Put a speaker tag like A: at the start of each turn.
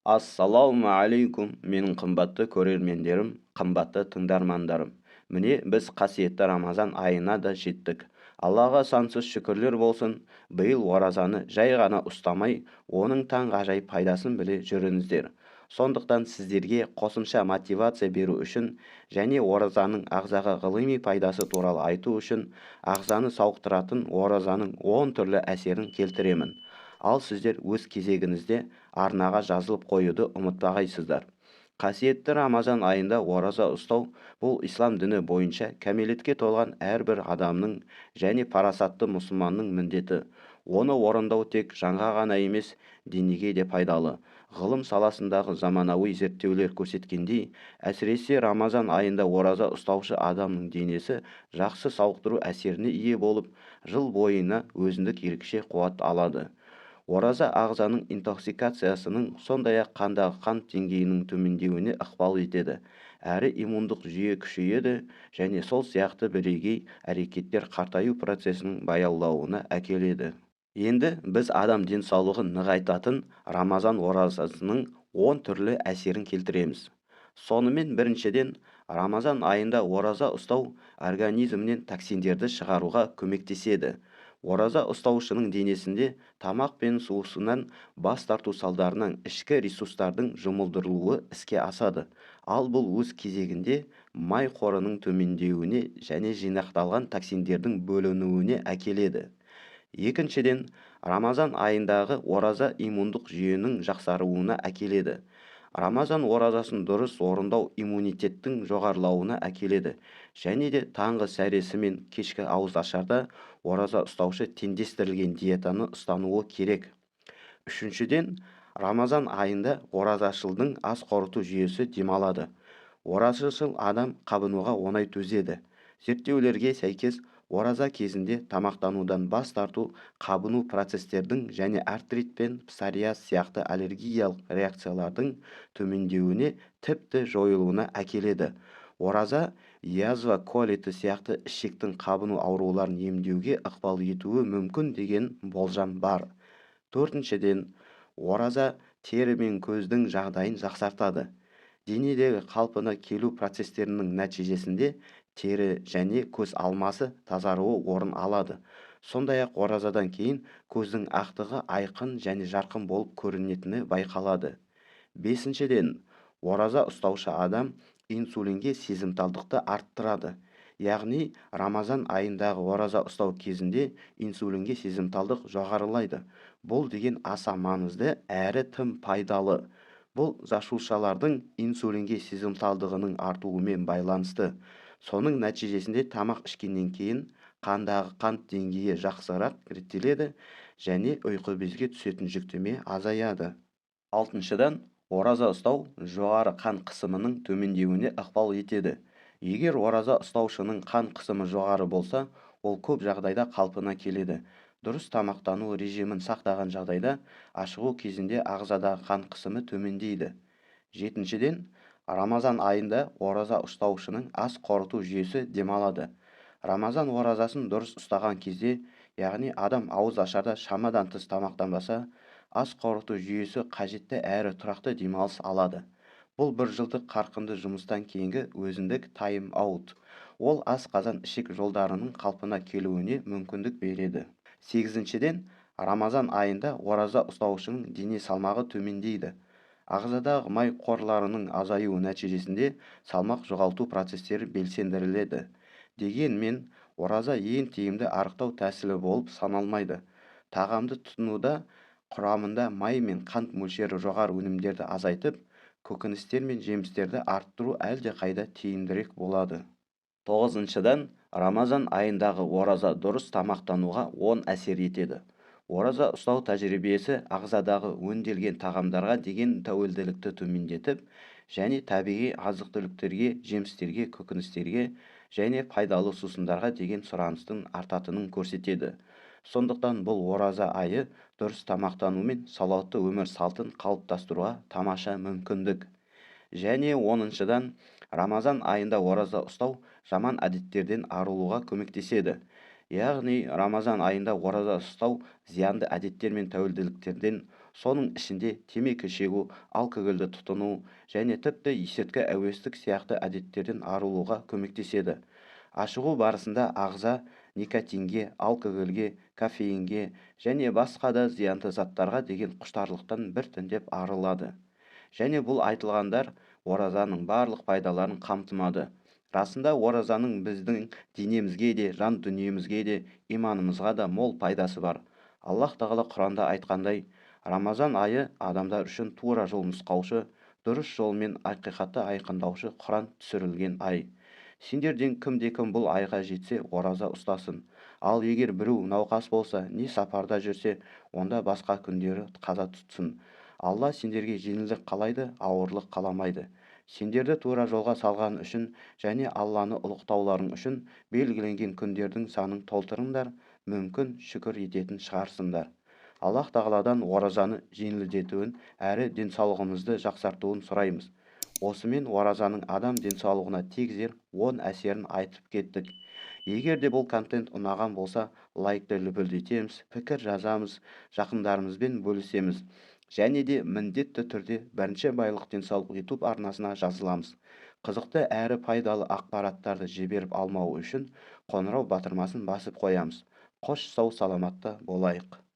A: Ассалауму алейкум, менің қымбатты көрермендерім, қымбатты тыңдармандарым. Міне біз қасиетті Рамазан айына да жеттік. Аллаға сансыз шүкірлер болсын. Биыл оразаны жай ғана ұстамай, оның таңғажайып пайдасын біле жүріңіздер. Сондықтан сіздерге қосымша мотивация беру үшін және оразаның ағзаға ғылыми пайдасы туралы айту үшін ағзаны сауықтыратын оразаның 10 түрлі әсерін келтіремін. Ал сіздер өз кезегіңізде арнаға жазылып қоюды ұмытпағайсыздар. Қасиетті Рамазан айында ораза ұстау бұл ислам діні бойынша кәмелетке толған әрбір адамның және парасатты мұсылманның міндеті. Оны орындау тек жанға ғана емес, денеге де пайдалы. Ғылым саласындағы заманауи зерттеулер көрсеткендей, әсіресе Рамазан айында ораза ұстаушы адамның денесі жақсы сауықтыру әсеріне ие болып, жыл бойына өзіндік ерекше қуат алады. Ораза ағзаның интоксикациясының, сондай-ақ қандағы қант деңгейінің төмендеуіне ықпал етеді, әрі иммундық жүйе күшейеді және сол сияқты бірегей әрекеттер қартаю процесінің баяулауына әкеледі. Енді біз адам денсаулығын нығайтатын Рамазан оразасының 10 түрлі әсерін келтіреміз. Сонымен біріншіден, Рамазан айында ораза ұстау организмнен токсиндерді шығаруға көмектеседі. Ораза ұстаушының денесінде тамақ пен суысынан бас тарту салдарынан ішкі ресурстардың жұмылдырылуы іске асады. Ал бұл өз кезегінде май қорының төмендеуіне және жинақталған токсиндердің бөлінуіне әкеледі. Екіншіден, Рамазан айындағы ораза иммундық жүйенің жақсаруына әкеледі. Рамазан оразасын дұрыс орындау иммунитеттің жоғарылауына әкеледі және де таңғы сәресі мен кешкі ауызашарда ораза ұстаушы теңдестірілген диетаны ұстануы керек. Үшіншіден, Рамазан айында оразашылдың ас қорыту жүйесі демалады. Оразашыл адам қабынуға оңай төзеді. Зерттеулерге сәйкес, ораза кезінде тамақтанудан бас тарту қабыну процестердің және артрит пен псориаз сияқты аллергиялық реакциялардың төмендеуіне, тіпті жойылуына әкеледі. Ораза язва колиті сияқты ішектің қабыну ауруларын емдеуге ықпал етуі мүмкін деген болжам бар. Төртіншіден, ораза тері мен көздің жағдайын жақсартады. Денедегі қалпына келу процестерінің нәтижесінде тері және көз алмасы тазаруы орын алады. Сондай-ақ оразадан кейін көздің ақтығы айқын және жарқын болып көрінетіні байқалады. Бесіншіден, ораза ұстаушы адам инсулинге сезімталдықты арттырады. Яғни, Рамазан айындағы ораза ұстау кезінде инсулинге сезімталдық жоғарылайды. Бұл деген аса маңызды әрі тым пайдалы. Бұл жасушалардың инсулинге сезімталдығының артуымен байланысты. Соның нәтижесінде тамақ ішкеннен кейін қандағы қант деңгейі жақсырақ реттеледі және ұйқы безге түсетін жүктеме азаяды. Алтыншыдан, ораза ұстау жоғары қан қысымының төмендеуіне ықпал етеді. Егер ораза ұстаушының қан қысымы жоғары болса, ол көп жағдайда қалпына келеді. Дұрыс тамақтану режимін сақтаған жағдайда ашығу кезінде ағзадағы қан қысымы төмендейді. Жетіншіден, Рамазан айында ораза ұстаушының ас қорыту жүйесі демалады. Рамазан оразасын дұрыс ұстаған кезде, яғни адам ауыз ашарда шамадан тыс тамақтанбаса, ас қорыту жүйесі қажетті әрі тұрақты демалыс алады. Бұл бір жылдық қарқынды жұмыстан кейінгі өзіндік тайм-аут. Ол асқазан ішек жолдарының қалпына келуіне мүмкіндік береді. Сегізіншіден, Рамазан айында ораза ұстаушының дене салмағы төмендейді. Ағзадағы май қорларының азаюы нәтижесінде салмақ жоғалту процестері белсендіріледі. Дегенмен, ораза ең тиімді арықтау тәсілі болып саналмайды. Тағамды тұтынуда құрамында май мен қант мөлшері жоғары өнімдерді азайтып, көкөністер мен жемістерді арттыру әлдеқайда тиімдірек болады. Тоғызыншыдан, Рамазан айындағы ораза дұрыс тамақтануға оң әсер етеді. Ораза ұстау тәжірибесі ағзадағы өңделген тағамдарға деген тәуелділікті төмендетіп, және табиғи азық-түліктерге, жемістерге, көкөністерге және пайдалы сусындарға деген сұраныстың артатынын көрсетеді. Сондықтан бұл ораза айы дұрыс тамақтану мен салауатты өмір салтын қалыптастыруға тамаша мүмкіндік. Және 10-шыдан, Рамазан айында ораза ұстау жаман әдеттерден арылуға көмектеседі. Яғни, Рамазан айында ораза ұстау зиянды әдеттер мен тәуелділіктерден, соның ішінде темекі шегу, алкогольді тұтыну және тіпті есірткі әуестік сияқты әдеттерден арылуға көмектеседі. Ашығу барысында ағза никотинге, алкогольге, кофеинге және басқа да зиянды заттарға деген құштарлықтан біртіндеп арылады. Және бұл айтылғандар оразаның барлық пайдаларын қамтымады. Расында оразаның біздің денемізге де, жан дүниемізге де, иманымызға да мол пайдасы бар. Аллаһ тағала Құранда айтқандай, Рамазан айы адамдар үшін тура жол нұсқаушы, дұрыс жолмен ақиқатты айқындаушы Құран түсірілген ай. Сендерден кімде-кім бұл айға жетсе, ораза ұстасын. Ал егер біреу науқас болса, не сапарда жүрсе, онда басқа күндері қаза тұтсын. Алла сендерге жеңілдік қалайды, ауырлық қаламайды. Сендерді тура жолға салған үшін және Алланы ұлықтауларың үшін белгіленген күндердің санын толтырыңдар, мүмкін шүкір ететін шығарсыңдар. Аллаһ тағаладан оразаны жеңілдетуін әрі денсаулығымызды жақсартуын сұраймыз. Осымен оразаның адам денсаулығына тигізер оң әсерін айтып кеттік. Егер де бұл контент ұнаған болса, лайкты лүпілдетеміз, пікір жазамыз, жақындарымызбен бөлісеміз. Және де міндетті түрде бірінші байлық денсаулық YouTube арнасына жазыламыз. Қызықты әрі пайдалы ақпараттарды жіберіп алмау үшін қоңырау батырмасын басып қоямыз. Қош сау саламатта болайық.